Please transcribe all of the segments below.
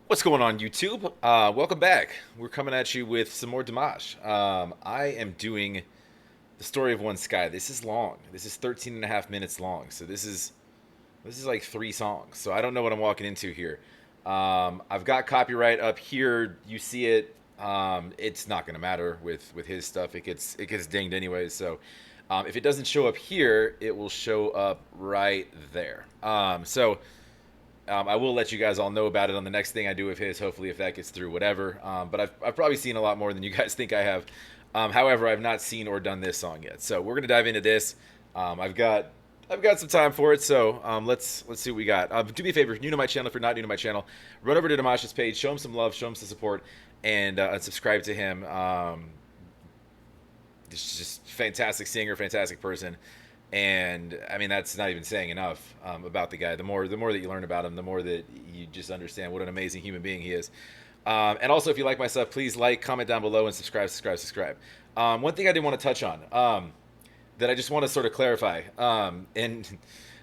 What's going on, YouTube? Welcome back. We're coming at you with some more Dimash. I am doing the story of one sky. This is long. This is 13 and a half minutes long. So this is like three songs. So I don't know what I'm walking into here. I've got copyright up here. You see it. It's not gonna matter with his stuff. It gets dinged anyways. So if it doesn't show up here, it will show up right there. I will let you guys all know about it on the next thing I do with his. Hopefully, if that gets through, whatever. But I've probably seen a lot more than you guys think I have. However, I've not seen or done this song yet. So we're gonna dive into this. I've got some time for it. So let's see what we got. Do me a favor, if you're new to my channel, if you're not new to my channel, run over to Dimash's page, show him some love, show him some support, and subscribe to him. He's just fantastic singer, fantastic person. And I mean, that's not even saying enough about the guy. The more that you learn about him, the more that you just understand what an amazing human being he is. And also, if you like my stuff, please like, comment down below, and subscribe. One thing I did want to touch on that I just want to sort of clarify. And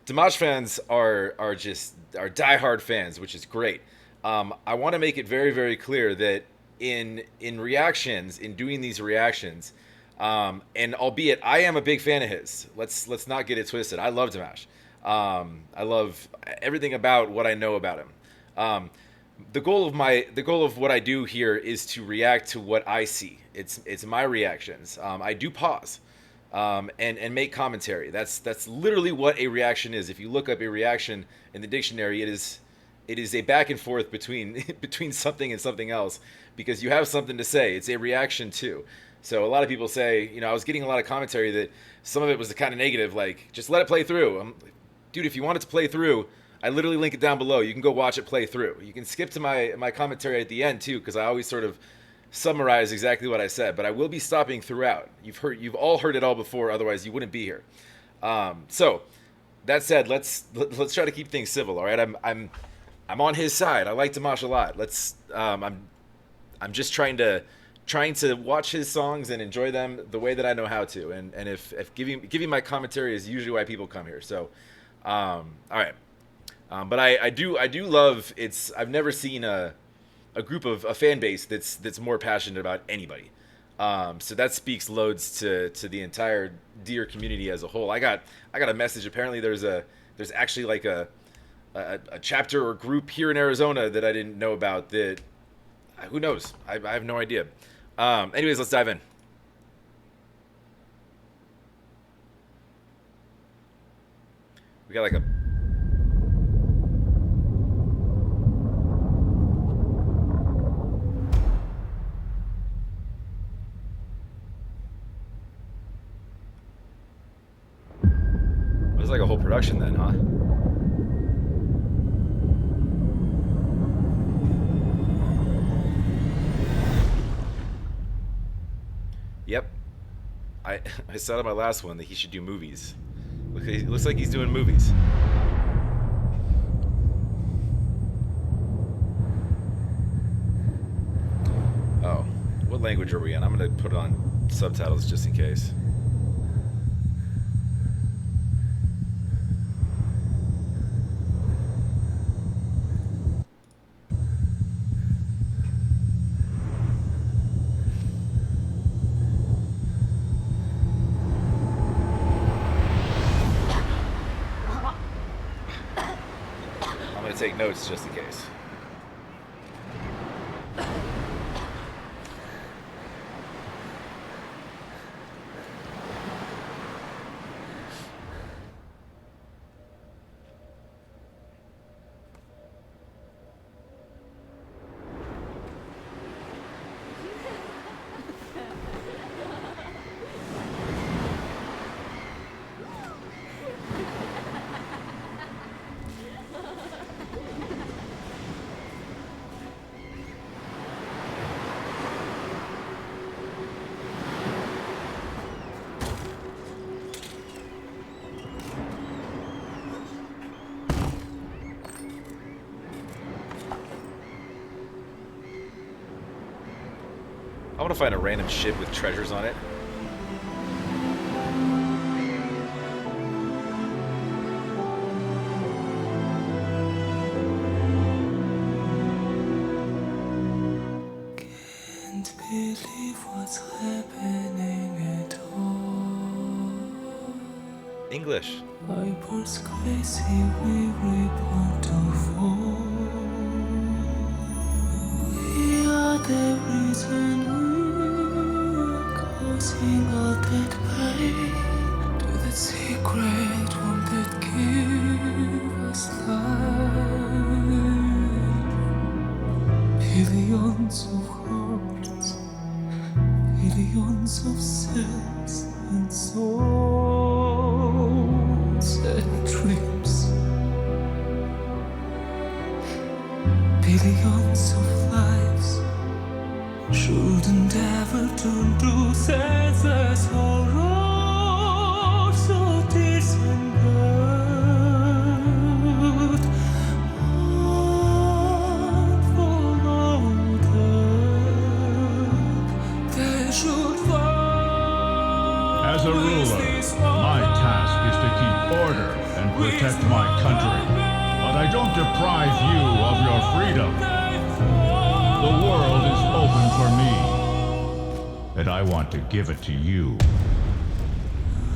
Dimash fans are diehard fans, which is great. I want to make it very, very clear that in reactions, in doing these reactions, and albeit I am a big fan of his. Let's not get it twisted. I love Dimash. I love everything about what I know about him. The goal of what I do here is to react to what I see. It's my reactions. I do pause, and make commentary. That's literally what a reaction is. If you look up a reaction in the dictionary, it is a back and forth between between something and something else, because you have something to say. It's a reaction too. So a lot of people say, I was getting a lot of commentary that some of it was the kind of negative, like just let it play through. Dude, if you want it to play through, I literally link it down below. You can go watch it play through. You can skip to my commentary at the end too, because I always sort of summarize exactly what I said. But I will be stopping throughout. You've all heard it all before. Otherwise, you wouldn't be here. So that said, let's try to keep things civil. All right, I'm on his side. I like Dimash a lot. I'm just trying to watch his songs and enjoy them the way that I know how to. And if giving my commentary is usually why people come here. So, all right. But I do love it's. I've never seen a group of a fan base that's more passionate about anybody. So that speaks loads to the entire deer community as a whole. I got a message. Apparently, there's actually like a chapter or group here in Arizona that I didn't know about. That who knows? I have no idea. Anyways, let's dive in. We got like a. There's like a whole production then, huh? Yep. I I said on my last one that he should do movies. Looks like he's doing movies. Oh, what language are we in? I'm gonna put on subtitles just in case. I'm gonna take notes just in case. I want to find a random ship with treasures on it. believe what's happening at all. English. Eyeballs crazy, we reborn to fall. We are the reason we're causing all that pain. To that secret one that gave us life. Billions of hearts, billions of cells and souls and dreams. Billions of lives shouldn't ever turn to senseless horror. So tears and blood unfollowed up. They should fall. As a ruler, my task is to keep order and protect my country. But I don't deprive you of your freedom. The world is open for me, and I want to give it to you.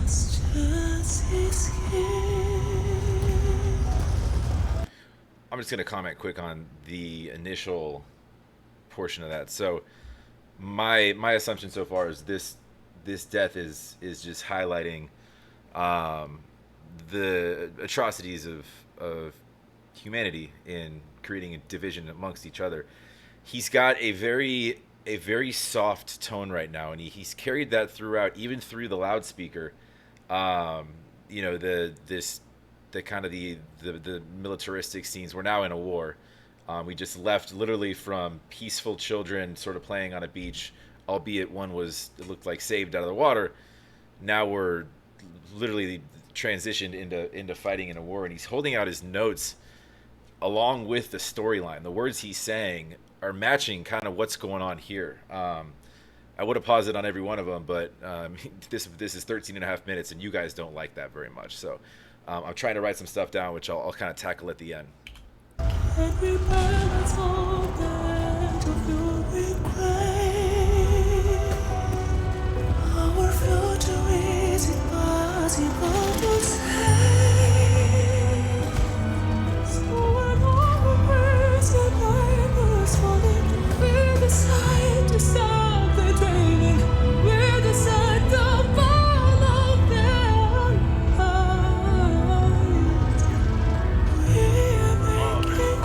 Last chance is here. I'm just going to comment quick on the initial portion of that. So my assumption so far is this death is just highlighting the atrocities of humanity in creating a division amongst each other. He's got a very soft tone right now, and he's carried that throughout, even through the loudspeaker. You know, the kind of the militaristic scenes. We're now in a war. We just left literally from peaceful children sort of playing on a beach, albeit one it looked like saved out of the water. Now we're literally transitioned into fighting in a war, and he's holding out his notes along with the storyline. The words he's saying are matching kind of what's going on here. I would have paused it on every one of them, but this is 13 and a half minutes, and you guys don't like that very much. So I'm trying to write some stuff down, which I'll kind of tackle at the end. Every balance of that of your regret. Our future is impossible to say. So when all the words and Bibles falling, we decide to stop the draining. We decide to follow their eyes. We are making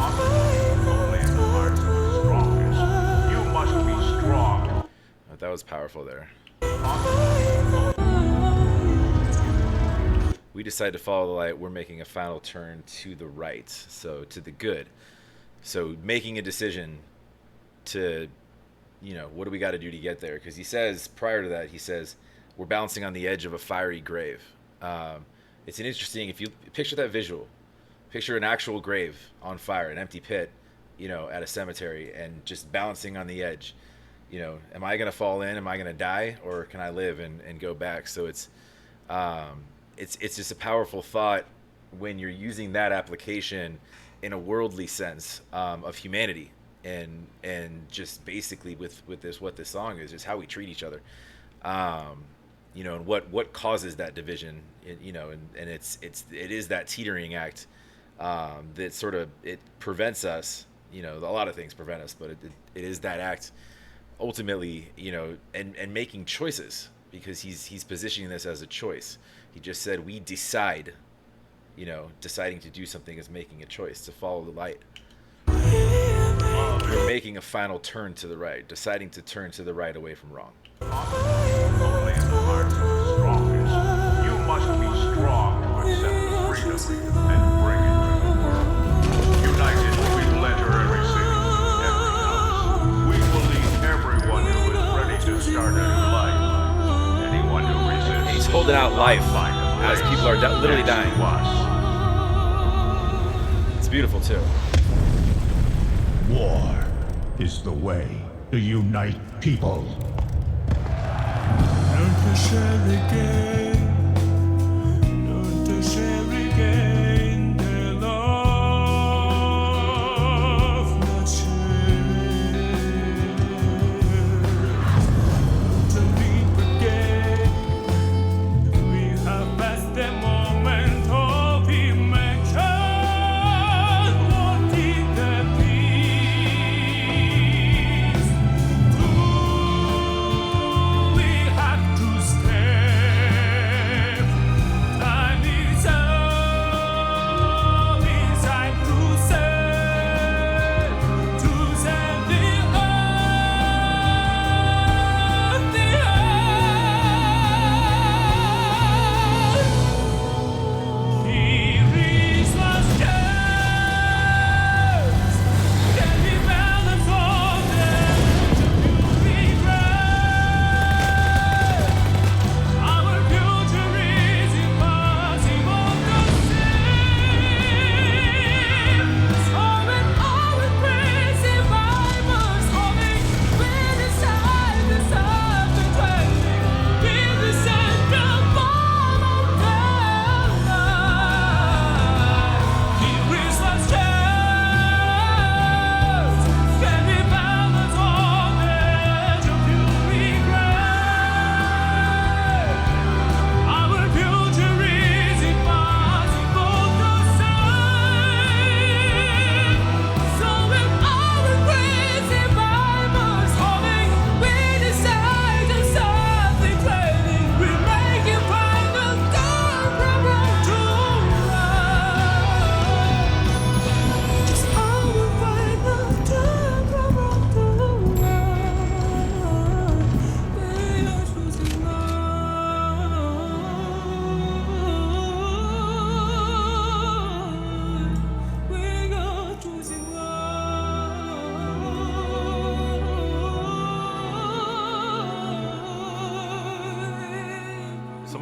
Only in the hearts of the strongest. You must be strong. That was powerful there. We decide to follow the light. We're making a final turn to the right, so to the good. So making a decision to, what do we got to do to get there? Because he says, prior to that, he says, we're bouncing on the edge of a fiery grave. It's an interesting, if you picture that visual, picture an actual grave on fire, an empty pit, at a cemetery, and just balancing on the edge. Am I going to fall in? Am I going to die? Or can I live and go back? So it's just a powerful thought when you're using that application in a worldly sense of humanity, and just basically with this, what this song is how we treat each other, and what causes that division, and it is that teetering act that sort of, it prevents us, a lot of things prevent us, but it is that act ultimately, and making choices, because he's positioning this as a choice. He just said we decide, deciding to do something is making a choice to follow the light. You're making a final turn to the right, deciding to turn to the right away from wrong. Only in the hearts of the strongest. You must be strong to accept the freedom and bring it to the world. United, we will enter every city, every house. We will lead everyone who is ready to start a new life. Anyone who resists. He's holding out life as people are literally dying. It's beautiful too. War is the way to unite people. Learn to share again. Learn to share again. Their love, not share.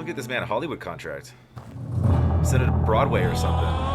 Someone get this man a Hollywood contract. Send it to Broadway or something.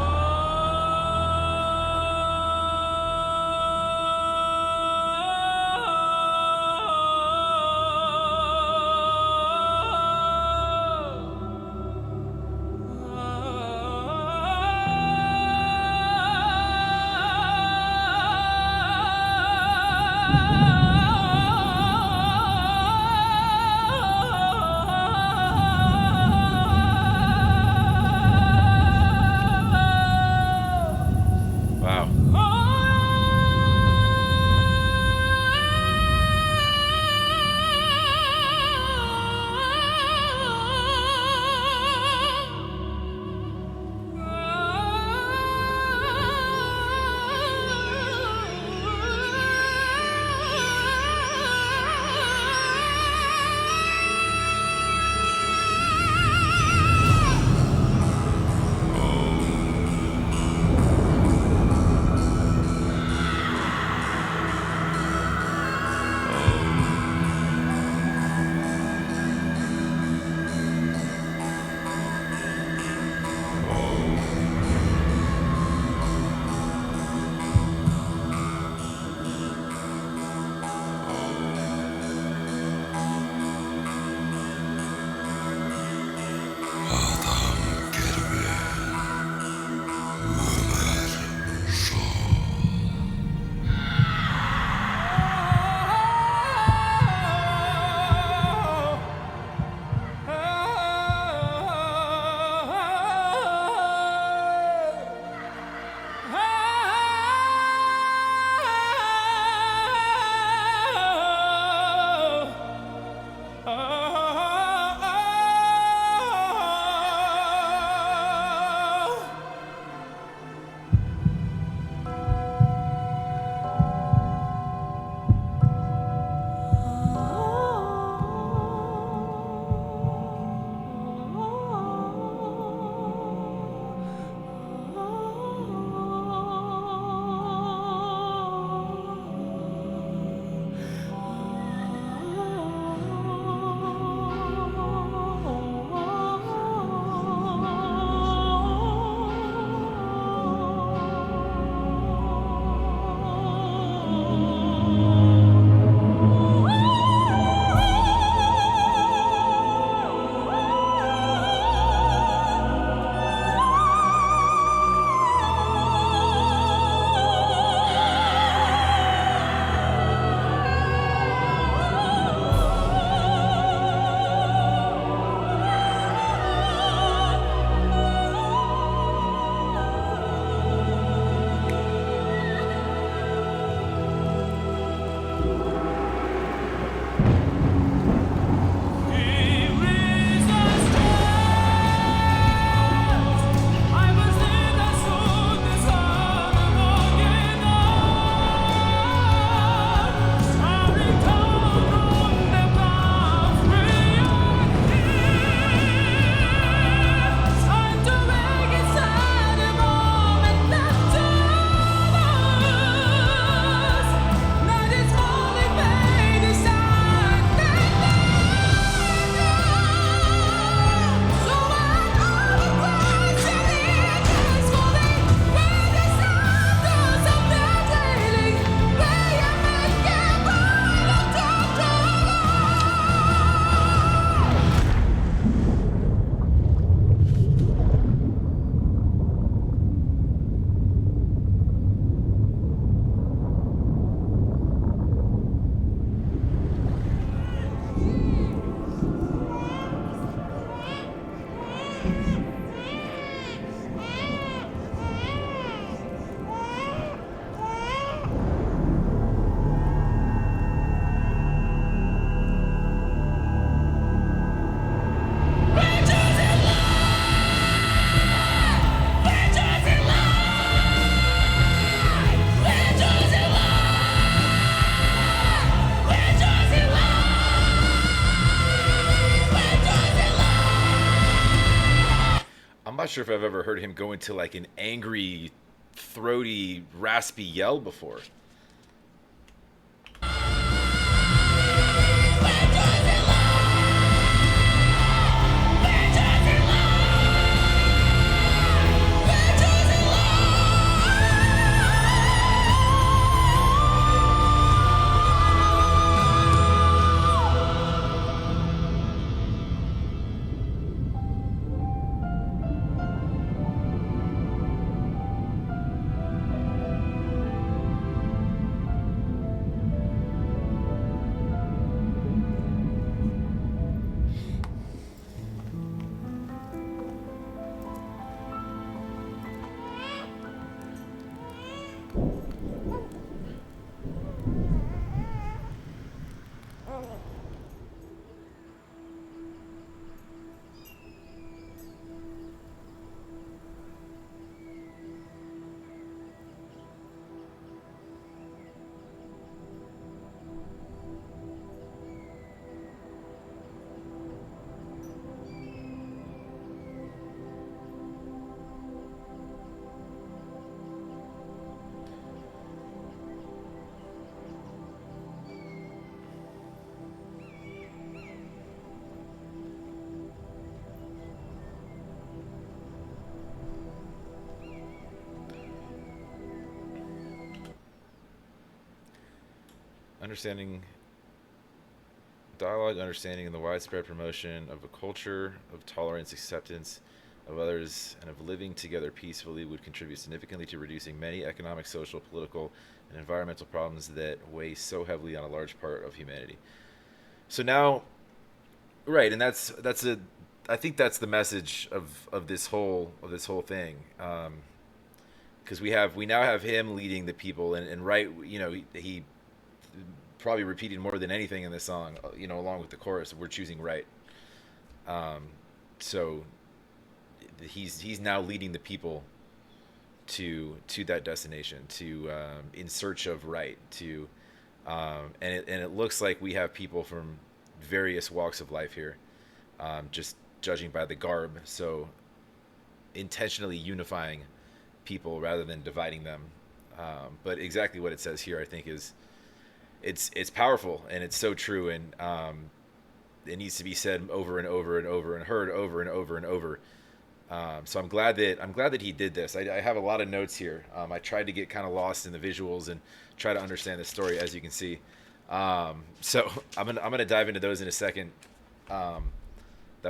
I'm not sure if I've ever heard him go into like an angry, throaty, raspy yell before. understanding dialogue, understanding, and the widespread promotion of a culture of tolerance, acceptance of others, and of living together peacefully would contribute significantly to reducing many economic, social, political, and environmental problems that weigh so heavily on a large part of humanity. So now, right, and that's a, I think that's the message of this whole thing. Because we now have him leading the people, and right, he probably repeated more than anything in this song, along with the chorus, we're choosing right. Um, so he's now leading the people to that destination, to in search of right, to and it looks like we have people from various walks of life here, just judging by the garb. So intentionally unifying people rather than dividing them. But exactly what it says here, I think, is it's powerful, and it's so true, and it needs to be said over and over and over and heard over and over and over. So I'm glad that he did this. I have a lot of notes here. I tried to get kind of lost in the visuals and try to understand the story, as you can see. So I'm gonna dive into those in a second. That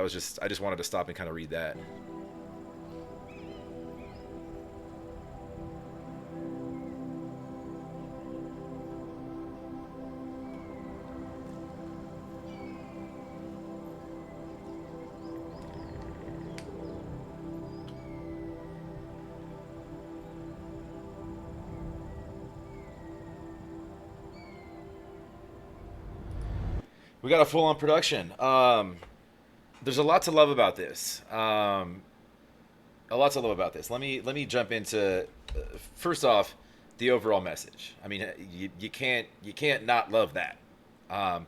was just I just wanted to stop and kind of read that. We got a full on production. There's a lot to love about this. A lot to love about this. Let me jump into first off the overall message. I mean, you can't not love that. Um,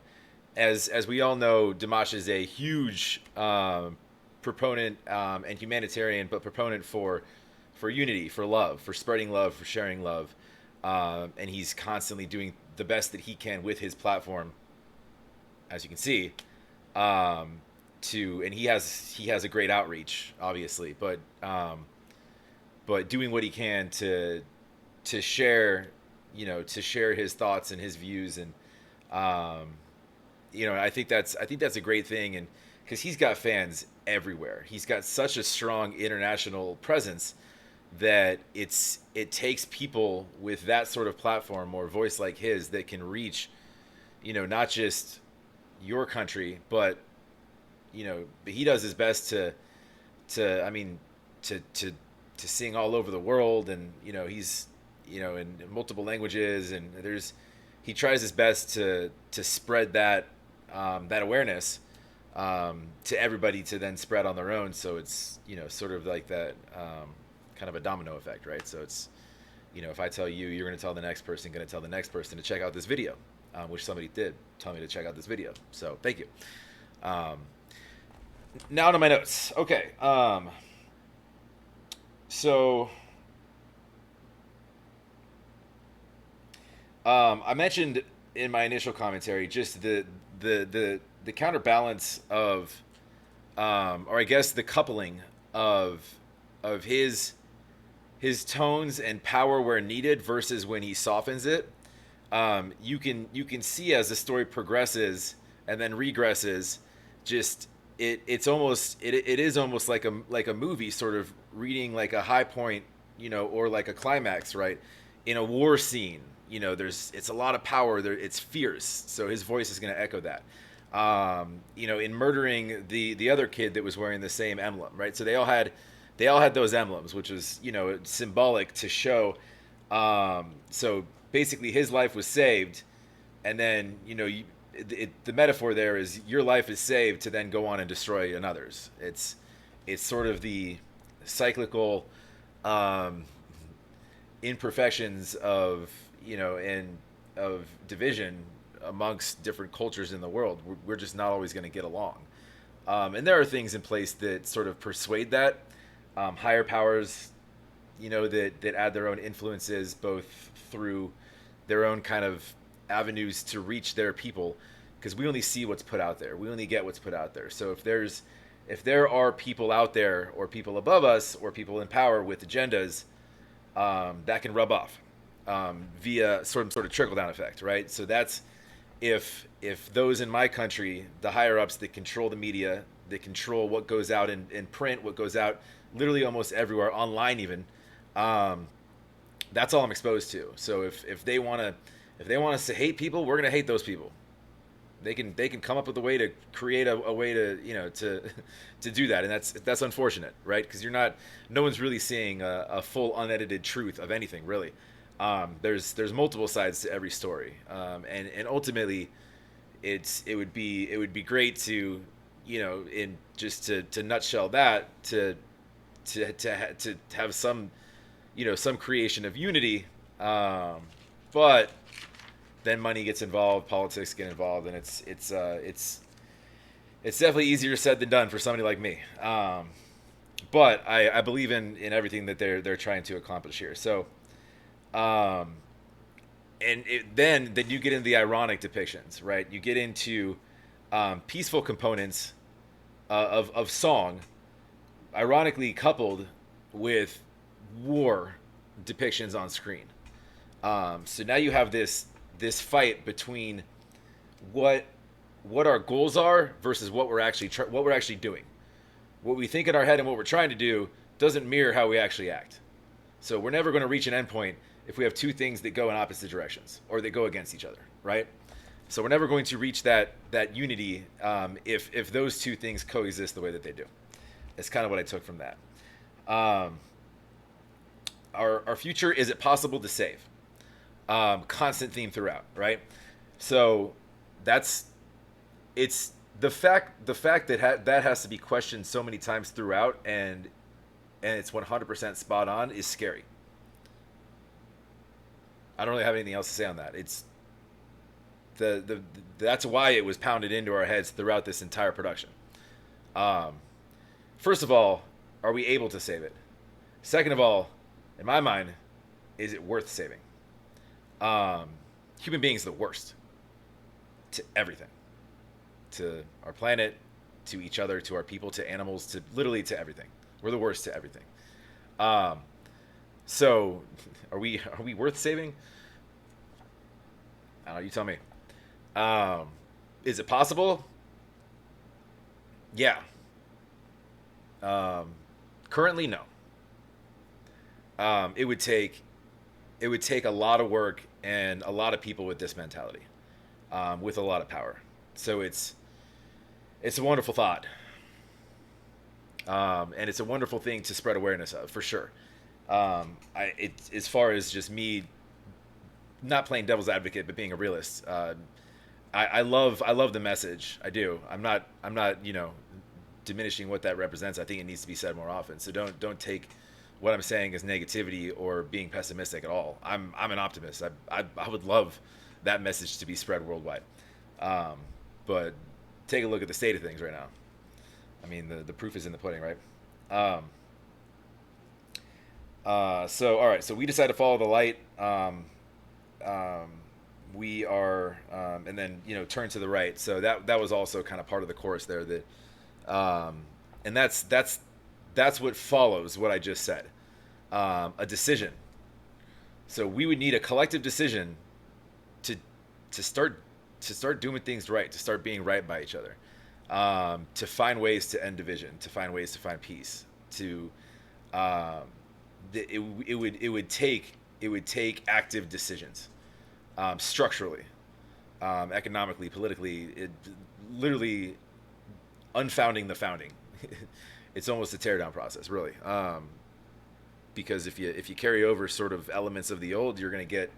as we all know, Dimash is a huge proponent and humanitarian, but proponent for unity, for love, for spreading love, for sharing love, and he's constantly doing the best that he can with his platform, as you can see, to and he has a great outreach, obviously, but doing what he can to share, to share his thoughts and his views, and um, I think that's a great thing, and because he's got fans everywhere, he's got such a strong international presence that it takes people with that sort of platform or voice like his that can reach, not just your country, but he does his best to I mean to sing all over the world, and he's in multiple languages, and he tries his best to spread that that awareness to everybody to then spread on their own. So it's sort of like that kind of a domino effect, right? So it's if I tell you, you're going to tell the next person, going to tell the next person to check out this video, which somebody did tell me to check out this video. So thank you. Um, Now to my notes. Okay. So I mentioned in my initial commentary just the counterbalance of, or I guess the coupling of his tones and power where needed versus when he softens it. You can see as the story progresses and then regresses, just it is almost like a movie, sort of reading like a high point, or like a climax, right? In a war scene, it's a lot of power there, it's fierce, so his voice is going to echo that. In murdering the other kid that was wearing the same emblem, right? So they all had those emblems, which was symbolic to show. So basically, his life was saved, and then the metaphor there is your life is saved to then go on and destroy another's. It's sort of the cyclical imperfections of and of division amongst different cultures in the world. We're just not always going to get along, and there are things in place that sort of persuade that, higher powers, that add their own influences both through their own kind of avenues to reach their people, because we only see what's put out there, we only get what's put out there. So if there are people out there, or people above us, or people in power with agendas, that can rub off via sort of trickle down effect, right? So if those in my country, the higher ups that control the media, that control what goes out in print, what goes out literally almost everywhere, online even, um, that's all I'm exposed to. So if they want to, if they want us to hate people, we're gonna hate those people. They can come up with a way to create a way to, to to do that, and that's unfortunate, right? Because you're not, no one's really seeing a full unedited truth of anything really. There's multiple sides to every story, and ultimately, it would be great to, in just to nutshell that, to have some, some creation of unity, but then money gets involved, politics get involved, and it's definitely easier said than done for somebody like me. But I believe in everything that they're trying to accomplish here. So, um, and then you get into the ironic depictions, right? You get into peaceful components of song, ironically coupled with war depictions on screen. So now you have this fight between what what our goals are versus what we're actually doing. What we think in our head and what we're trying to do doesn't mirror how we actually act. So we're never going to reach an endpoint if we have two things that go in opposite directions or that go against each other, right? So we're never going to reach that unity if those two things coexist the way that they do. That's kind of what I took from that. Um, our future, is it possible to save? Constant theme throughout, right? So that's it's the fact that that has to be questioned so many times throughout, and it's 100% spot on, is scary. I don't really have anything else to say on that. It's the that's why it was pounded into our heads throughout this entire production. Um, First of all, are we able to save it? Second of all, in my mind, is it worth saving? Um, Human beings are the worst to everything, to our planet, to each other, to our people, to animals, to literally to everything. We're the worst to everything. Um, so, are we worth saving? I don't know. You tell me. Um, is it possible? Yeah. Um, Currently, no. Um, it would take it would take a lot of work and a lot of people with this mentality, with a lot of power. So it's a wonderful thought, and it's a wonderful thing to spread awareness of for sure. As far as just me not playing devil's advocate but being a realist, I love the message. I do. I'm not diminishing what that represents. I think it needs to be said more often. So don't take what I'm saying as negativity or being pessimistic at all. I'm an optimist. I would love that message to be spread worldwide. Um, but take a look at the state of things right now. I mean, the proof is in the pudding, right? Um, so all right, so we decided to follow the light. Um, we are, and then turn to the right. So that was also kind of part of the chorus there. And that's what follows what I just said. A decision. So we would need a collective decision to to start to start doing things right, to start being right by each other, to find ways to end division, to find ways to find peace, to um, it would take active decisions, structurally, economically, politically, literally unfounding the founding. It's almost a teardown process, really. Because if you carry over sort of elements of the old, you're going to get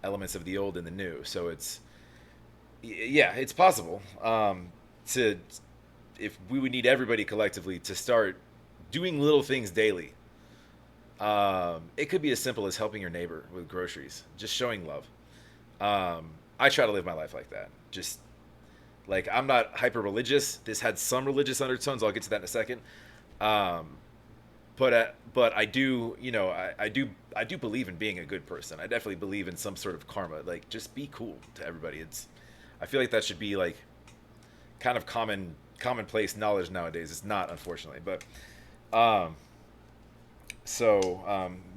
elements of the old in the new. So yeah, it's possible. To If we would need everybody collectively to start doing little things daily. It could be as simple as helping your neighbor with groceries, just showing love. I try to live my life like that. Just like, I'm not hyper religious. This had some religious undertones. I'll get to that in a second. Um, but I do, I do believe in being a good person. I definitely believe in some sort of karma. Like, just be cool to everybody. I feel like that should be like kind of commonplace knowledge nowadays. It's not, unfortunately, but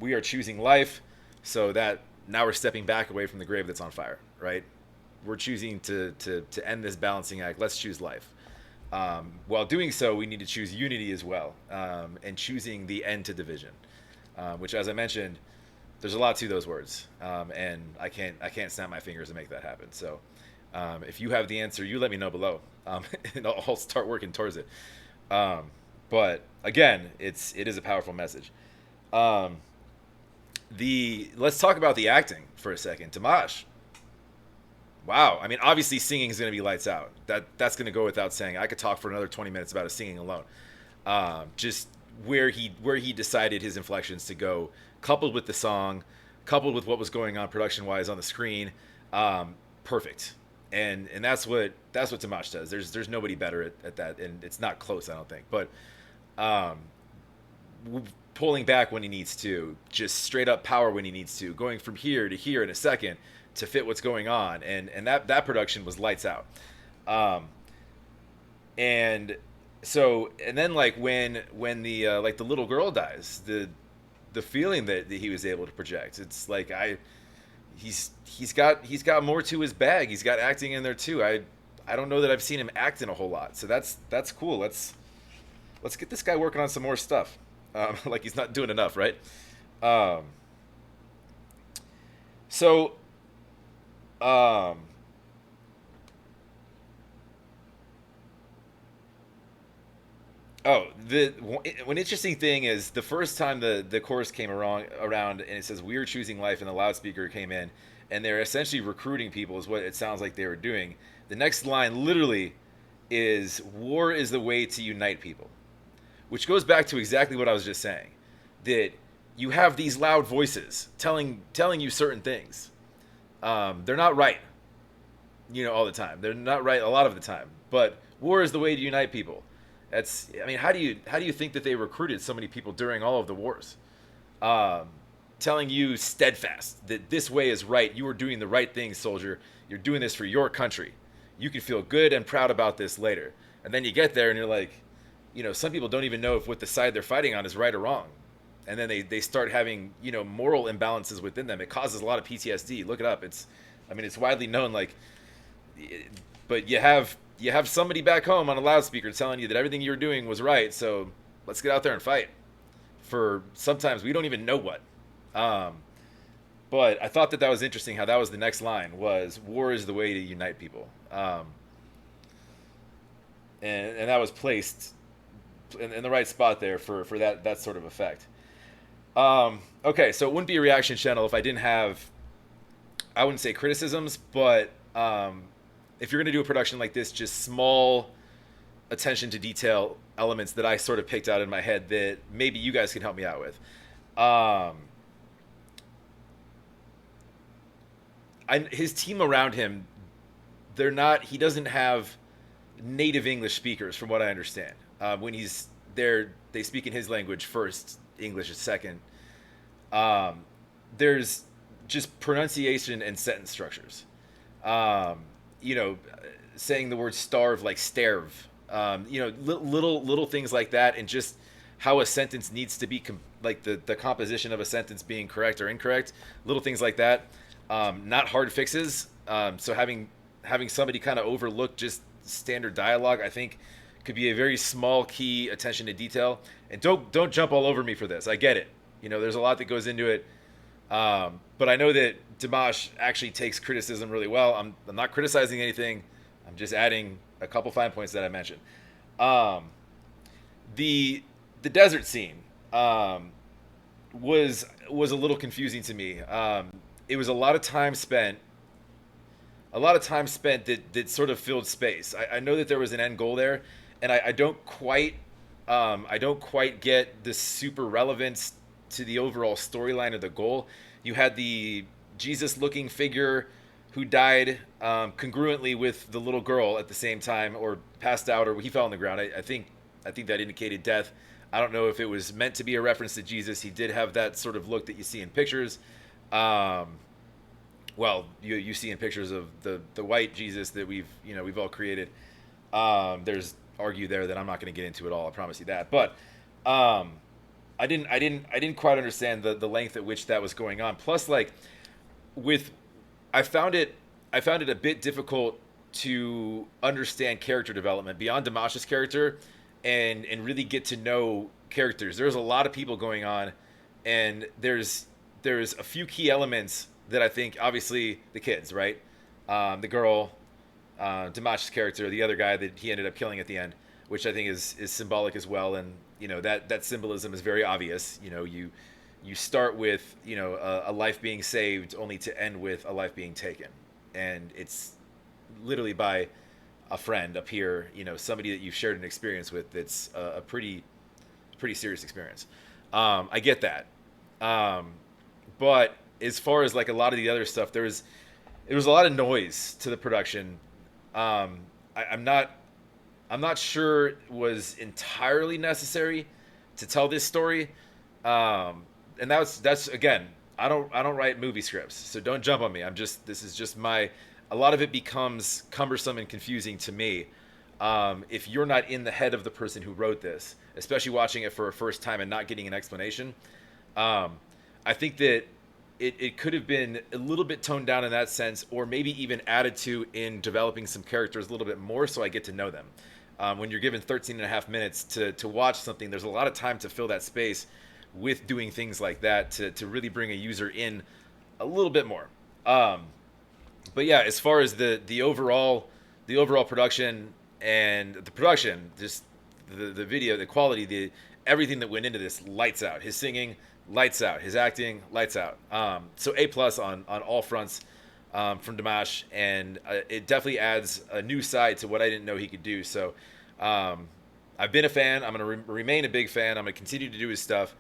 we are choosing life, so that now we're stepping back away from the grave that's on fire, right? we're choosing to end this balancing act. Let's choose life. While doing so, we need to choose unity as well, and choosing the end to division, which, as I mentioned, there's a lot to those words, and I can't snap my fingers and make that happen. So, if you have the answer, you let me know below, and I'll start working towards it. But again, it is a powerful message. Um, the Let's talk about the acting for a second. Dimash, wow. I mean, obviously singing is going to be lights out. That's going to go without saying. I could talk for another 20 minutes about his singing alone. Just where he decided his inflections to go, coupled with the song, coupled with what was going on production wise on the screen, perfect. And that's what Dimash does. There's nobody better at that, and it's not close, I don't think. But um, pulling back when he needs to, just straight up power when he needs to, going from here to here in a second to fit what's going on, and that production was lights out. Um, and and then like when the little girl dies, the feeling that he was able to project, it's like he's got more to his bag. He's got acting in there too. I don't know that I've seen him act in a whole lot, so that's cool. Let's get this guy working on some more stuff. Like he's not doing enough, right? Um, so um, Oh, the one interesting thing is the first time the chorus came around and it says we are choosing life and the loudspeaker came in and they're essentially recruiting people is what it sounds like they were doing. The next line literally is war is the way to unite people, which goes back to exactly what I was just saying, that you have these loud voices telling you certain things. They're not right, all the time. They're not right a lot of the time. But war is the way to unite people. I mean, how do you think that they recruited so many people during all of the wars? Um, Telling you steadfast that this way is right. You are doing the right thing, soldier. You're doing this for your country. You can feel good and proud about this later. And then you get there and you're like, some people don't even know if what the side they're fighting on is right or wrong. And then they start having, moral imbalances within them. It causes a lot of PTSD. Look it up. It's widely known, like, but you have somebody back home on a loudspeaker telling you that everything you're doing was right. So let's get out there and fight for sometimes we don't even know what. Um, but I thought that was interesting how that was the next line was war is the way to unite people. And that was placed in the right spot there for that sort of effect. Okay, so it wouldn't be a reaction channel if I didn't have, I wouldn't say criticisms, but if you're going to do a production like this, just small attention to detail elements that I sort of picked out in my head that maybe you guys can help me out with. Um, his team around him, he doesn't have native English speakers from what I understand. When he's there, they speak in his language first, English is second. There's just pronunciation and sentence structures. Um, you know, Saying the word starve like starve. Little things like that, and just how a sentence needs to be like the composition of a sentence being correct or incorrect. Little things like that. Not hard fixes. So having somebody kind of overlook just standard dialogue, I think, could be a very small key attention to detail. And don't jump all over me for this. I get it. There's a lot that goes into it. But I know that Dimash actually takes criticism really well. I'm not criticizing anything. I'm just adding a couple fine points that I mentioned. Um, the desert scene was a little confusing to me. It was a lot of time spent. That sort of filled space. I know that there was an end goal there, and I don't quite get the super relevance to the overall storyline of the goal. You had the Jesus-looking figure who died congruently with the little girl at the same time, or passed out, or he fell on the ground. I think that indicated death. I don't know if it was meant to be a reference to Jesus. He did have that sort of look that you see in pictures. Well, you see in pictures of the white Jesus that we've all created. There's argue there that I'm not going to get into at all. I promise you that. But I didn't quite understand the length at which that was going on. Plus, like, I found it I found it a bit difficult to understand character development beyond Dimash's character, and really get to know characters. There's a lot of people going on, and there's a few key elements that I think, obviously the kids, right? The girl, Dimash's character, the other guy that he ended up killing at the end, which I think is symbolic as well. And that symbolism is very obvious. You start with a life being saved, only to end with a life being taken, and it's literally by a friend up here, somebody that you've shared an experience with. That's a pretty serious experience. I get that, but as far as like a lot of the other stuff, there was a lot of noise to the production. I'm not sure it was entirely necessary to tell this story. And that's again, I don't write movie scripts, so don't jump on me. This is just my. A lot of it becomes cumbersome and confusing to me, if you're not in the head of the person who wrote this, especially watching it for a first time and not getting an explanation. I think that it could have been a little bit toned down in that sense, or maybe even added to in developing some characters a little bit more so I get to know them. When you're given 13 and a half minutes to watch something, there's a lot of time to fill that space with doing things like that to really bring a user in a little bit more. But yeah, as far as the overall production and the production, just the video, the quality, everything that went into this, lights out. His singing, lights out. His acting, lights out. So A+ on all fronts, from Dimash, and it definitely adds a new side to what I didn't know he could do. So I've been a fan. I'm gonna remain a big fan. I'm gonna continue to do his stuff.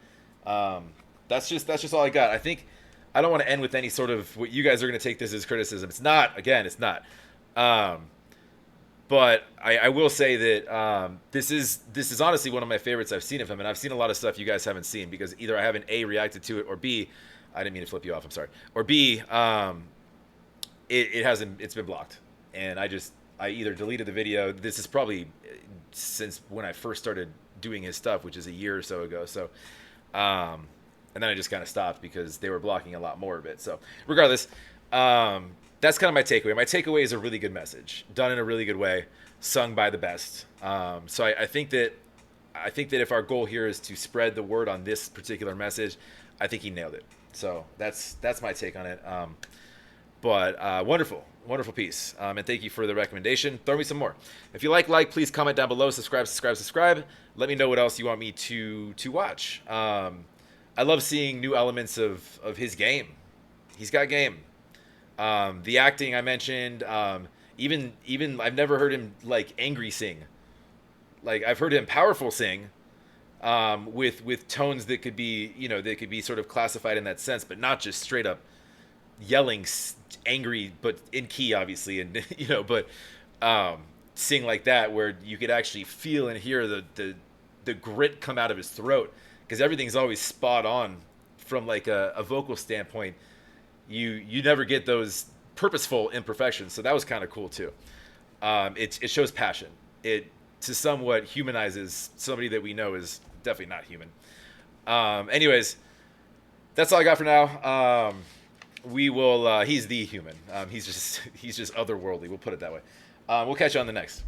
That's just all I got. I think I don't want to end with any sort of what you guys are going to take this as criticism. It's not. Again, it's not. But I will say that this is honestly one of my favorites I've seen of him, and I've seen a lot of stuff you guys haven't seen because either I haven't A, reacted to it, or B, I didn't mean to flip you off. I'm sorry. Or B, it hasn't. It's been blocked, and I either deleted the video. This is probably since when I first started doing his stuff, which is a year or so ago. So. And then I just kind of stopped because they were blocking a lot more of it. So regardless, that's kind of my takeaway. My takeaway is a really good message, done in a really good way, sung by the best. So I think that if our goal here is to spread the word on this particular message, I think he nailed it. So that's my take on it. But wonderful piece. And thank you for the recommendation. Throw me some more. If you like, please comment down below. Subscribe. Let me know what else you want me to watch. I love seeing new elements of his game. He's got game. The acting I mentioned. Even I've never heard him like angry sing. Like I've heard him powerful sing. With tones that could be sort of classified in that sense, but not just straight up yelling angry, but in key obviously, and but sing like that where you could actually feel and hear the grit come out of his throat, because everything's always spot on from like a vocal standpoint. You never get those purposeful imperfections, so that was kind of cool too. It shows passion. It to somewhat humanizes somebody that we know is definitely not human. Anyways, that's all I got for now. We will. He's the human. He's just otherworldly. We'll put it that way. We'll catch you on the next.